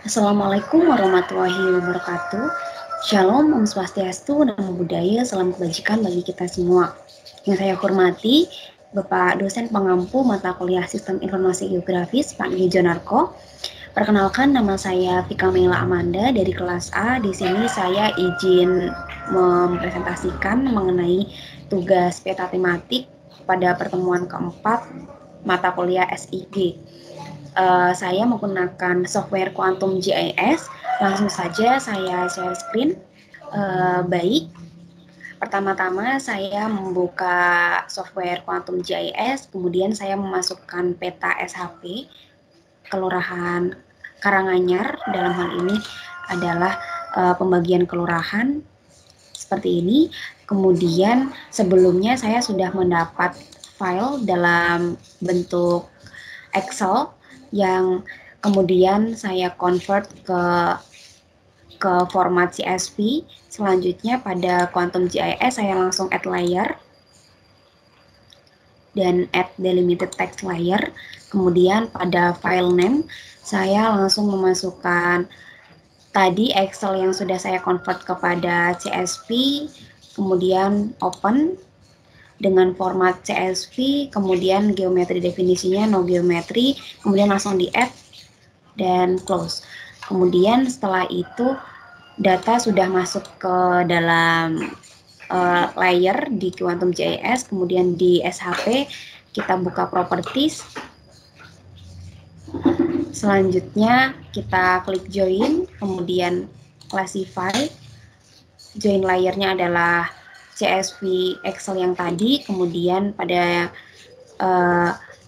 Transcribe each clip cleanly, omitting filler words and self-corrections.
Assalamualaikum warahmatullahi wabarakatuh. Shalom, Om Swastiastu, Namo Buddhaya, salam kebajikan bagi kita semua. Yang saya hormati, Bapak dosen pengampu mata kuliah Sistem Informasi Geografis, Pak Gijonarko. Perkenalkan, nama saya Vika Mela Amanda dari kelas A. Di sini saya izin mempresentasikan mengenai tugas peta tematik pada pertemuan keempat mata kuliah SIG. Saya menggunakan software Quantum GIS. Langsung saja saya share screen. Baik, pertama-tama saya membuka software Quantum GIS, kemudian saya memasukkan peta SHP Kelurahan Karanganyar. Dalam hal ini adalah pembagian kelurahan seperti ini. Kemudian sebelumnya saya sudah mendapat file dalam bentuk Excel yang kemudian saya convert ke format CSV. Selanjutnya pada Quantum GIS saya langsung add layer dan add delimited text layer. Kemudian pada file name saya langsung memasukkan tadi Excel yang sudah saya convert kepada CSV, kemudian open dengan format CSV, kemudian geometri definisinya no geometri, kemudian langsung di add dan close. Kemudian setelah itu data sudah masuk ke dalam layer di Quantum GIS, kemudian di SHP kita buka properties. Selanjutnya kita klik join, kemudian classify. Join layernya adalah CSV Excel yang tadi, kemudian pada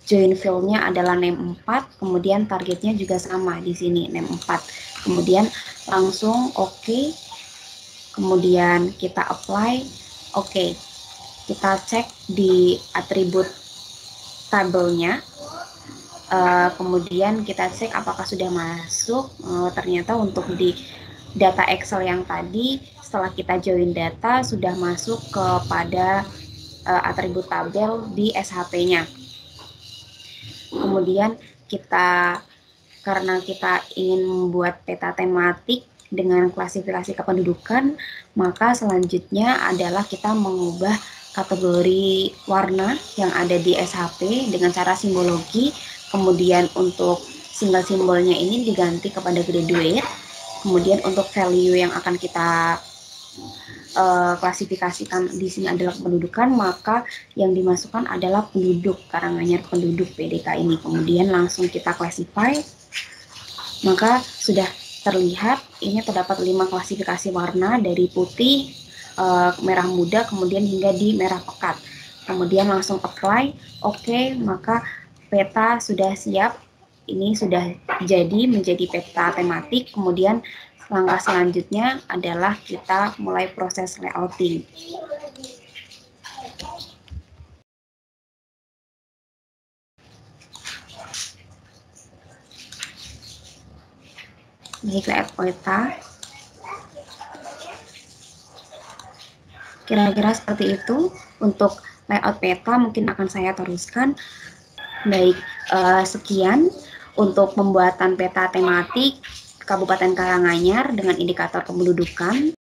join field-nya adalah name 4, kemudian targetnya juga sama di sini name 4. Kemudian langsung oke. Kemudian kita apply. Oke. Kita cek di atribut tabelnya. Kemudian kita cek apakah sudah masuk. Ternyata untuk di data Excel yang tadi setelah kita join data sudah masuk kepada atribut tabel di SHP-nya. Kemudian karena kita ingin membuat peta tematik dengan klasifikasi kependudukan, maka selanjutnya adalah kita mengubah kategori warna yang ada di SHP dengan cara simbologi. Kemudian untuk simbol-simbolnya ini diganti kepada graduate. Kemudian untuk value yang akan kita klasifikasikan di sini adalah kependudukan, maka yang dimasukkan adalah penduduk Karanganyar, penduduk PDK ini. Kemudian langsung kita classify, maka sudah terlihat ini terdapat 5 klasifikasi warna dari putih, merah muda, kemudian hingga di merah pekat. Kemudian langsung apply, oke, maka peta sudah siap. Ini sudah jadi menjadi peta tematik. Kemudian langkah selanjutnya adalah kita mulai proses layouting. Baik, layout peta. Kira-kira seperti itu untuk layout peta, mungkin akan saya teruskan. Baik, sekian untuk pembuatan peta tematik Kabupaten Karanganyar dengan indikator kependudukan.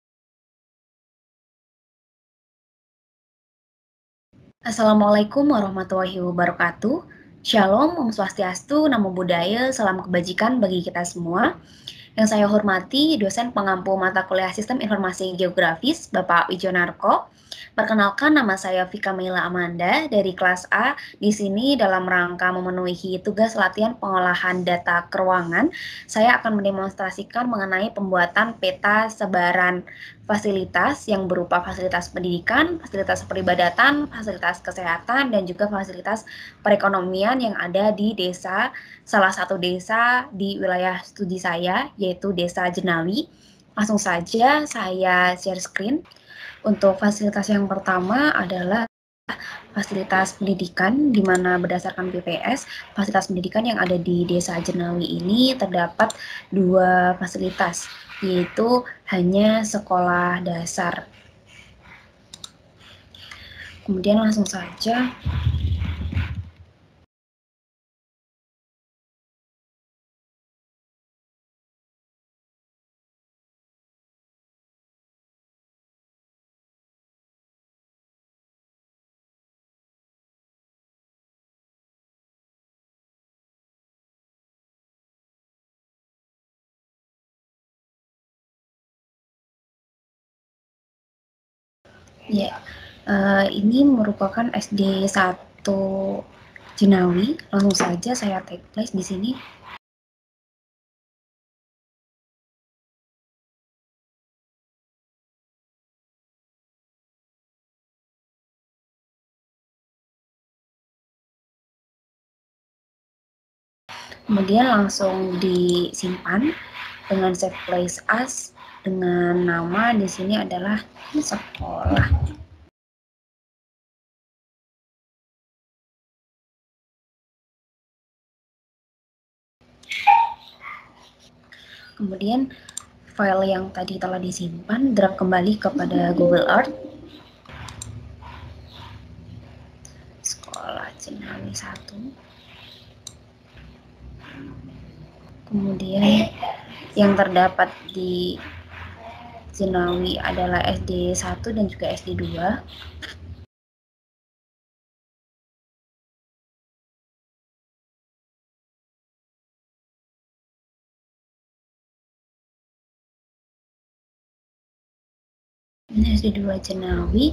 Assalamualaikum warahmatullahi wabarakatuh. Shalom, Om Swastiastu, Namo Buddhaya, salam kebajikan bagi kita semua. Yang saya hormati dosen pengampu mata kuliah Sistem Informasi Geografis, Bapak Wijonarko. Perkenalkan, nama saya Vika Mela Amanda dari kelas A. Di sini dalam rangka memenuhi tugas latihan pengolahan data keuangan, saya akan mendemonstrasikan mengenai pembuatan peta sebaran fasilitas yang berupa fasilitas pendidikan, fasilitas peribadatan, fasilitas kesehatan, dan juga fasilitas perekonomian yang ada di desa, salah satu desa di wilayah studi saya, yaitu Desa Jenawi. Langsung saja saya share screen. Untuk fasilitas yang pertama adalah fasilitas pendidikan, di mana berdasarkan BPS, fasilitas pendidikan yang ada di Desa Jenawi ini terdapat 2 fasilitas, yaitu hanya sekolah dasar. Kemudian langsung saja Ya, ini merupakan SD 1 Jenawi. Langsung saja saya take place di sini. Kemudian langsung disimpan dengan save place as dengan nama di sini adalah sekolah. Kemudian file yang tadi telah disimpan drag kembali kepada Google Earth. Sekolah Jenawi 1. Kemudian yang terdapat di Jenawi adalah SD 1 dan juga SD 2. Ini SD 2 Jenawi.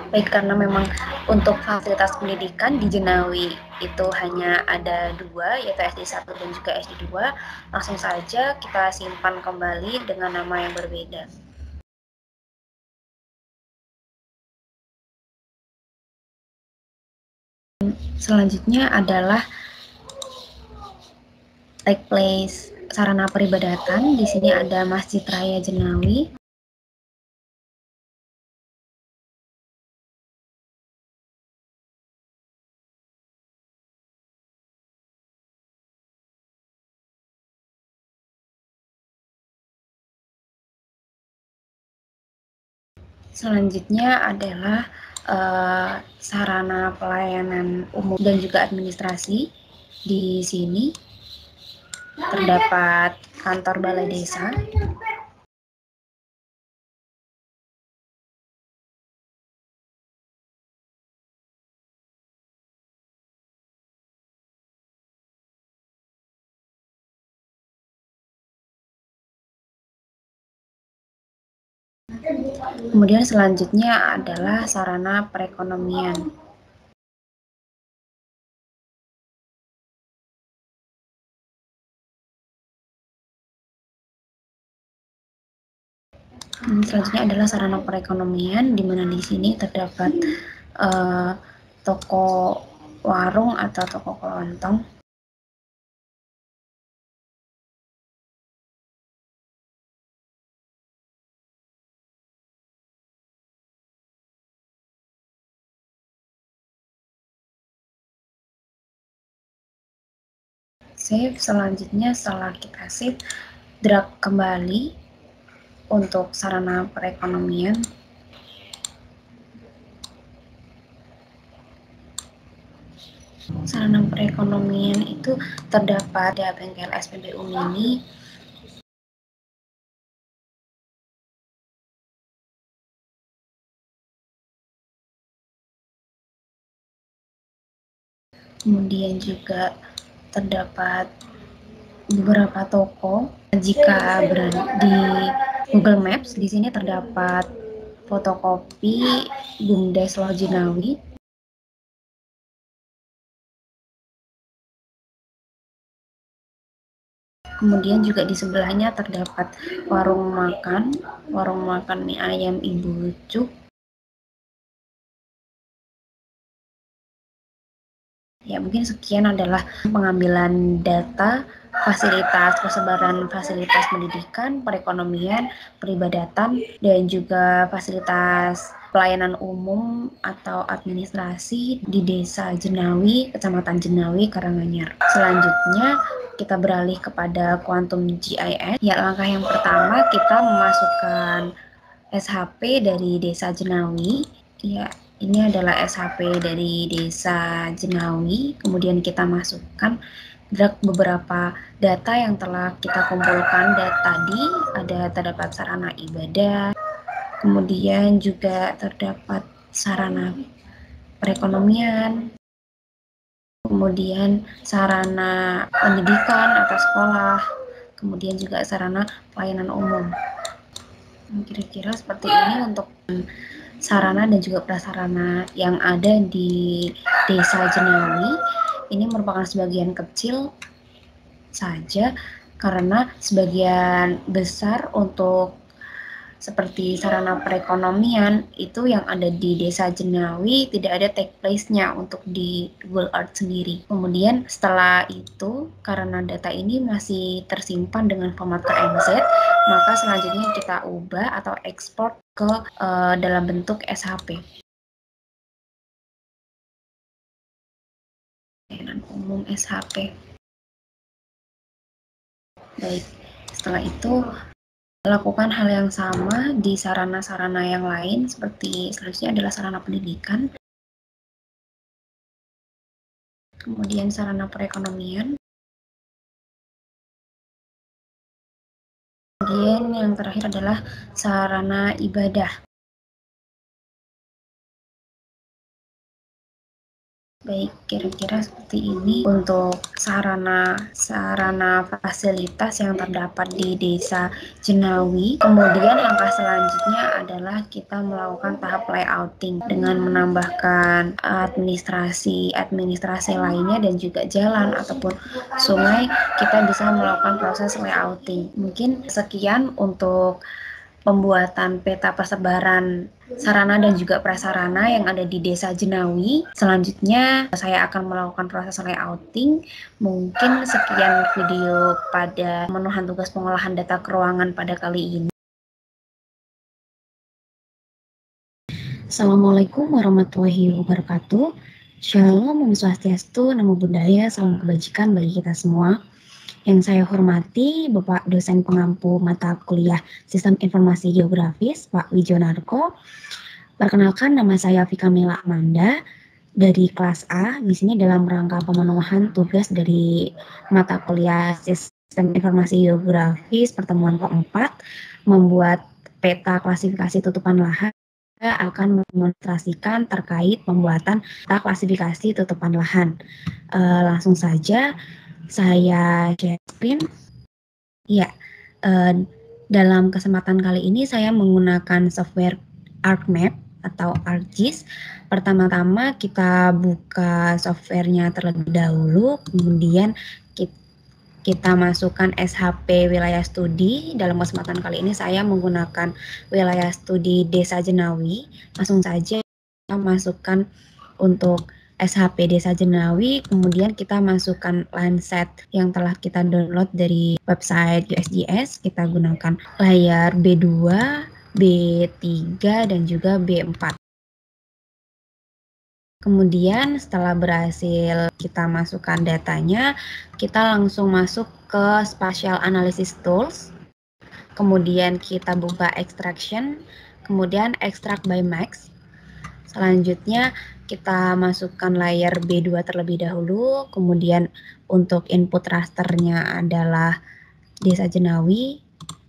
Baik, karena memang untuk fasilitas pendidikan di Jenawi itu hanya ada 2, yaitu SD 1 dan juga SD 2, langsung saja kita simpan kembali dengan nama yang berbeda. Selanjutnya adalah take place sarana peribadatan. Di sini ada Masjid Raya Jenawi. Selanjutnya adalah sarana pelayanan umum dan juga administrasi. Di sini terdapat kantor balai desa. Kemudian selanjutnya adalah sarana perekonomian. Selanjutnya adalah sarana perekonomian, di mana di sini terdapat toko warung atau toko kelontong. Save. Selanjutnya setelah kita save, drag kembali untuk sarana perekonomian. Sarana perekonomian itu terdapat di bengkel SPBU Mini. Kemudian juga terdapat beberapa toko. Jika berada di Google Maps, di sini terdapat fotokopi BUMDes Lojinawi. Kemudian juga di sebelahnya terdapat warung makan mie ayam Ibu Cuk. Ya, mungkin sekian adalah pengambilan data persebaran fasilitas pendidikan, perekonomian, peribadatan, dan juga fasilitas pelayanan umum atau administrasi di Desa Jenawi, Kecamatan Jenawi, Karanganyar. Selanjutnya, kita beralih kepada Quantum GIS. Ya, langkah yang pertama kita memasukkan SHP dari Desa Jenawi. Ya, ini adalah SHP dari Desa Jenawi. Kemudian kita masukkan drag beberapa data yang telah kita kumpulkan tadi. Terdapat sarana ibadah, kemudian juga terdapat sarana perekonomian, kemudian sarana pendidikan atau sekolah, kemudian juga sarana pelayanan umum. Kira-kira seperti ini untuk sarana dan juga prasarana yang ada di Desa Jenawi. Ini merupakan sebagian kecil saja, karena sebagian besar untuk seperti sarana perekonomian itu yang ada di Desa Jenawi tidak ada take place-nya untuk di Google Earth sendiri. Kemudian setelah itu, karena data ini masih tersimpan dengan format KMZ, maka selanjutnya kita ubah atau ekspor ke dalam bentuk SHP. Umum SHP. Baik, setelah itu lakukan hal yang sama di sarana-sarana yang lain, seperti selanjutnya adalah sarana pendidikan, kemudian sarana perekonomian, kemudian yang terakhir adalah sarana ibadah. Baik, kira-kira seperti ini untuk sarana fasilitas yang terdapat di Desa Jenawi. Kemudian langkah selanjutnya adalah kita melakukan tahap layouting dengan menambahkan administrasi lainnya dan juga jalan ataupun sungai. Kita bisa melakukan proses layouting. Mungkin sekian untuk pembuatan peta persebaran sarana dan juga prasarana yang ada di Desa Jenawi. Selanjutnya saya akan melakukan proses layouting. Mungkin sekian video pada pemenuhan tugas pengolahan data keuangan pada kali ini. Assalamualaikum warahmatullahi wabarakatuh. Shalom, Om Swastiastu, Namo Buddhaya, salam kebajikan bagi kita semua. Yang saya hormati Bapak dosen pengampu mata kuliah Sistem Informasi Geografis, Pak Wijonarko. Perkenalkan, nama saya Vika Mila Amanda dari kelas A. Di sini dalam rangka pemenuhan tugas dari mata kuliah Sistem Informasi Geografis pertemuan keempat, membuat peta klasifikasi tutupan lahan. Saya akan mendemonstrasikan terkait pembuatan peta klasifikasi tutupan lahan. Langsung saja saya share screen. Ya, dalam kesempatan kali ini saya menggunakan software ArcMap atau ArcGIS. Pertama-tama kita buka softwarenya terlebih dahulu, kemudian kita masukkan SHP wilayah studi. Dalam kesempatan kali ini saya menggunakan wilayah studi Desa Jenawi. Langsung saja kita masukkan untuk SHP Desa Jenawi, kemudian kita masukkan Landsat yang telah kita download dari website USGS. Kita gunakan layar B2, B3, dan juga B4. Kemudian setelah berhasil kita masukkan datanya, kita langsung masuk ke Spatial Analysis Tools. Kemudian kita buka Extraction, kemudian Extract by Max. Selanjutnya kita masukkan layar B2 terlebih dahulu, kemudian untuk input rasternya adalah Desa Jenawi,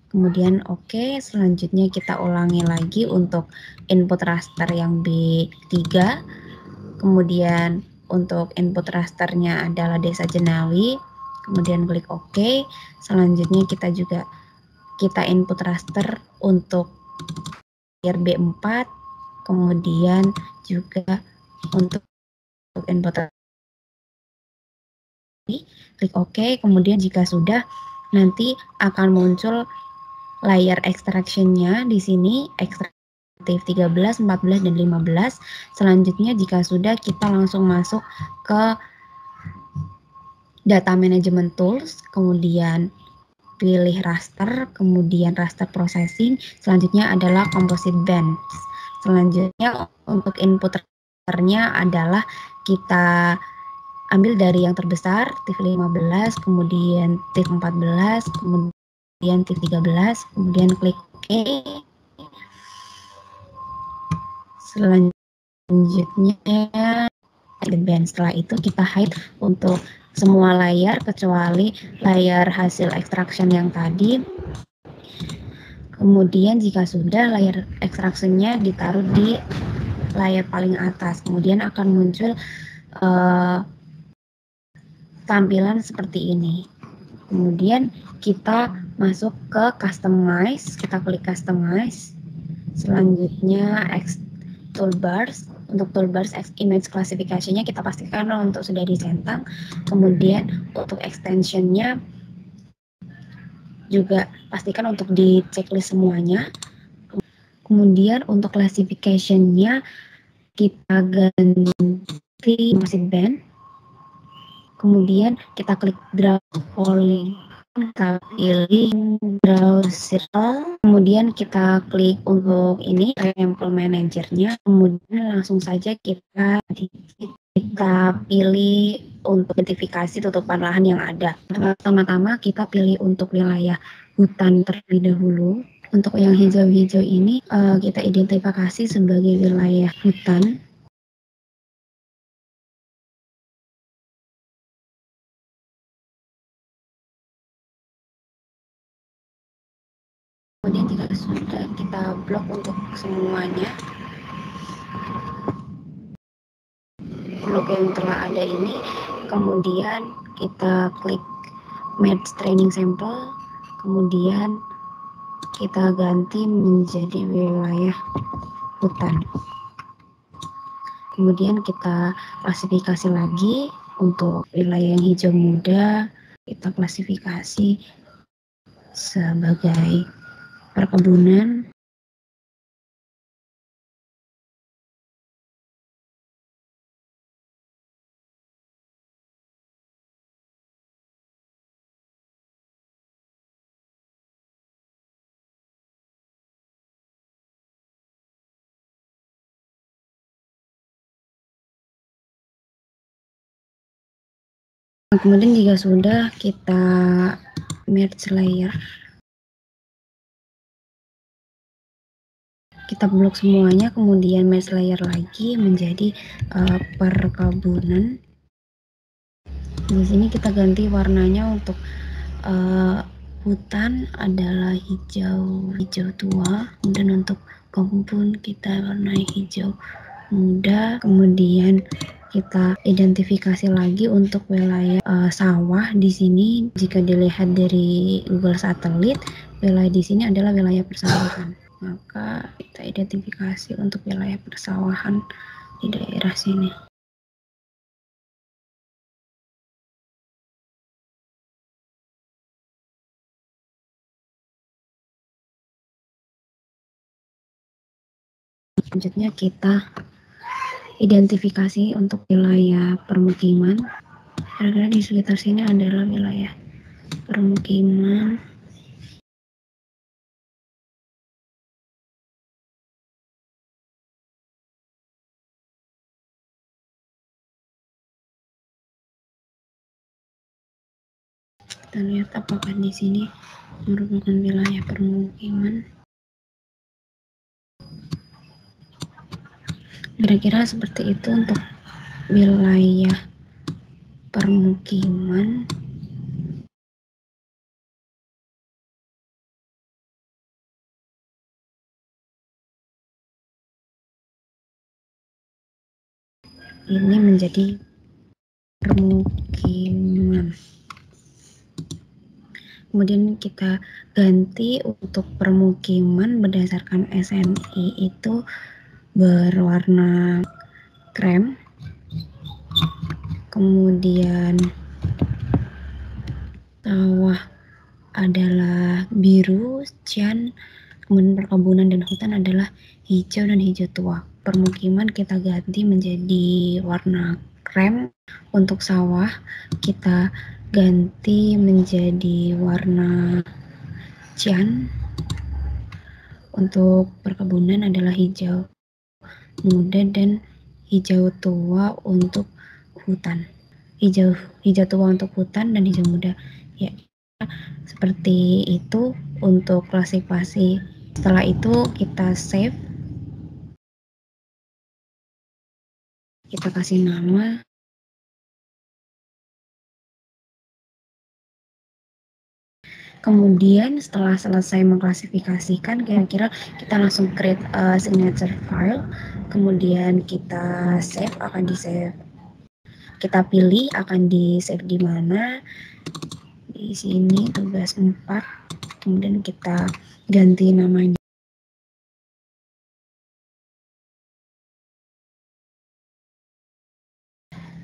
kemudian oke. Selanjutnya kita ulangi lagi untuk input raster yang B3, kemudian untuk input rasternya adalah Desa Jenawi, kemudian klik oke. Selanjutnya kita input raster untuk layar B4, kemudian juga untuk input klik OK. Kemudian jika sudah, nanti akan muncul layar extraction-nya di sini, ekstraktif 13, 14, dan 15. Selanjutnya jika sudah, kita langsung masuk ke Data Management Tools, kemudian pilih raster, kemudian raster processing. Selanjutnya adalah Composite Bands. Selanjutnya untuk input rasternya adalah kita ambil dari yang terbesar, TIF 15, kemudian TIF 14, kemudian TIF 13, kemudian klik OK. Selanjutnya hide band. Setelah itu kita hide untuk semua layar kecuali layar hasil extraction yang tadi. Kemudian jika sudah, layar extraction-nya ditaruh di layar paling atas. Kemudian akan muncul tampilan seperti ini. Kemudian kita masuk ke customize, kita klik customize. Selanjutnya toolbars. Untuk toolbars image classification-nya kita pastikan untuk sudah dicentang. Kemudian untuk extension-nya juga pastikan untuk di checklist semuanya. Kemudian untuk classification-nya kita ganti musik band. Kemudian kita klik draw polling, kita pilih draw circle, kemudian kita klik untuk ini sample manajernya, kemudian langsung saja kita pilih untuk identifikasi tutupan lahan yang ada. Pertama-tama kita pilih untuk wilayah hutan terlebih dahulu. Untuk yang hijau-hijau ini kita identifikasi sebagai wilayah hutan. Kemudian jika sudah kita blok untuk semuanya, blok yang telah ada ini, kemudian kita klik match training sample, kemudian kita ganti menjadi wilayah hutan. Kemudian kita klasifikasi lagi untuk wilayah yang hijau muda, kita klasifikasi sebagai perkebunan. Kemudian jika sudah, kita merge layer, kita blok semuanya, kemudian merge layer lagi menjadi perkebunan. Di sini kita ganti warnanya untuk hutan adalah hijau tua, kemudian untuk kebun kita warnai hijau muda. Kemudian kita identifikasi lagi untuk wilayah sawah. Di sini jika dilihat dari Google Satelit, wilayah di sini adalah wilayah persawahan. Maka kita identifikasi untuk wilayah persawahan di daerah sini. Selanjutnya kita identifikasi untuk wilayah permukiman. Kira-kira di sekitar sini adalah wilayah permukiman. Kita lihat apakah di sini merupakan wilayah permukiman. Kira-kira seperti itu untuk wilayah permukiman. Ini menjadi permukiman. Kemudian kita ganti untuk permukiman berdasarkan SNI itu berwarna krem. Kemudian sawah adalah biru, cian, kemudian perkebunan dan hutan adalah hijau dan hijau tua. Permukiman kita ganti menjadi warna krem. Untuk sawah kita ganti menjadi warna cian. Untuk perkebunan adalah hijau muda dan hijau tua untuk hutan. Hijau tua untuk hutan dan hijau muda. Ya, seperti itu untuk klasifikasi. Setelah itu kita save, kita kasih nama. Kemudian setelah selesai mengklasifikasikan, kira-kira kita langsung create a signature file, kemudian kita save, akan di save. Kita pilih akan di save di mana, di sini tugas 4, kemudian kita ganti namanya.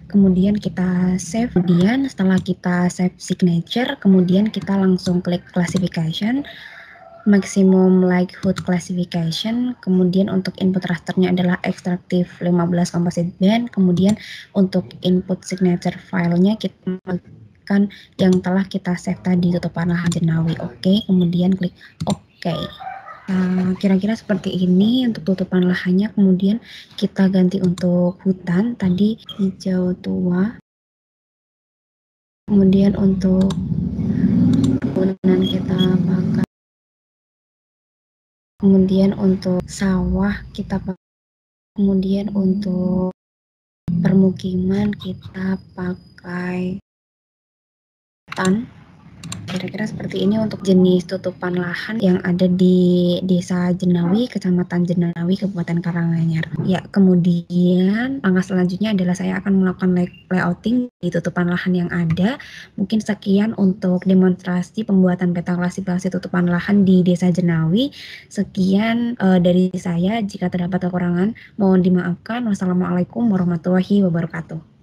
Kemudian kita save, kemudian setelah kita save signature, kemudian kita langsung klik classification, maximum likelihood classification, kemudian untuk input rasternya adalah extractive 15 composite band, kemudian untuk input signature filenya kita kan yang telah kita save tadi, tutupan lahan jenawi. Oke, kemudian klik oke. Kira-kira seperti ini untuk tutupan lahannya. Kemudian kita ganti untuk hutan, tadi hijau tua. Kemudian untuk bangunan kita pakai, kemudian untuk sawah kita pakai, kemudian untuk permukiman kita pakai hutan. Kira-kira seperti ini untuk jenis tutupan lahan yang ada di Desa Jenawi, Kecamatan Jenawi, Kabupaten Karanganyar. Ya, kemudian langkah selanjutnya adalah saya akan melakukan layouting di tutupan lahan yang ada. Mungkin sekian untuk demonstrasi pembuatan peta klasifikasi tutupan lahan di Desa Jenawi. Sekian dari saya. Jika terdapat kekurangan, mohon dimaafkan. Wassalamualaikum warahmatullahi wabarakatuh.